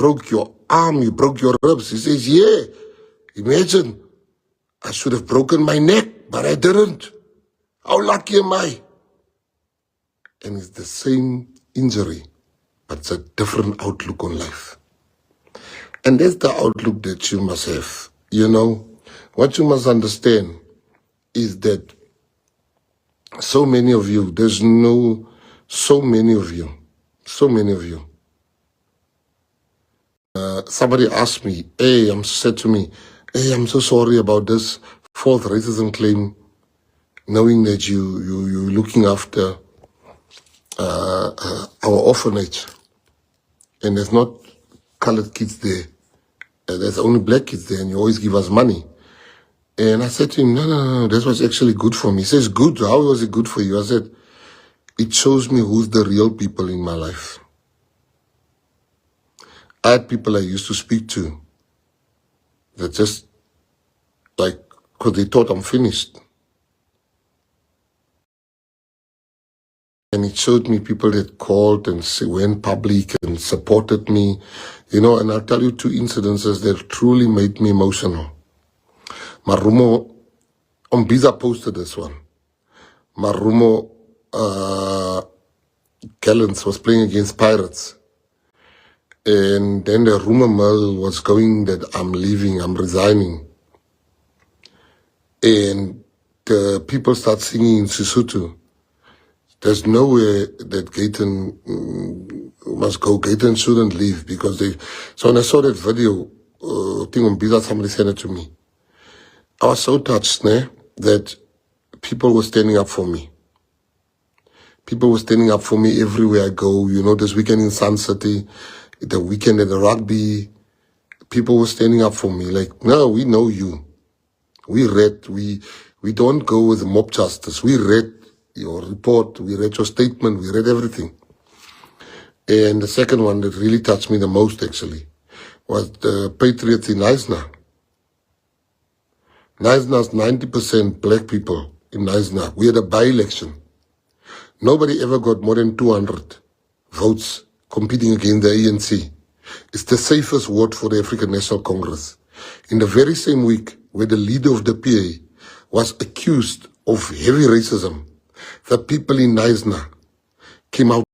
broke your arm, you broke your ribs. He says, yeah, imagine, I should have broken my neck, but I didn't. How lucky am I? And it's the same injury, but it's a different outlook on life. And that's the outlook that you must have. You know, what you must understand is that so many of you, so many of you. Somebody asked me, said to me, hey, I'm so sorry about this fourth racism claim, knowing that you're looking after our orphanage, and there's not colored kids there, there's only black kids there, and you always give us money. And I said to him, no, this was actually good for me. He says, good? How was it good for you? I said, it shows me who's the real people in my life. I had people I used to speak to that just, because they thought I'm finished. And it showed me people that called and went public and supported me, and I'll tell you two incidences that truly made me emotional. Marumo, Umbiza posted this one. Marumo Gallants was playing against Pirates. And then the rumor mill was going that I'm leaving, I'm resigning. And the people start singing in Sesotho. There's no way that Gayton must go. Gayton shouldn't leave because So when I saw that video, thing on Biza, somebody sent it to me. I was so touched, that people were standing up for me. People were standing up for me everywhere I go. This weekend in Sun City, the weekend at the rugby, people were standing up for me. Like, no, we know you. We read, we don't go with mob justice. We read your report, we read your statement, we read everything. And the second one that really touched me the most, actually, was the Patriots in Knysna. Knysna's 90% black people in Knysna. We had a by-election. Nobody ever got more than 200 votes competing against the ANC. It's the safest ward for the African National Congress. In the very same week where the leader of the PA was accused of heavy racism, the people in Knysna came out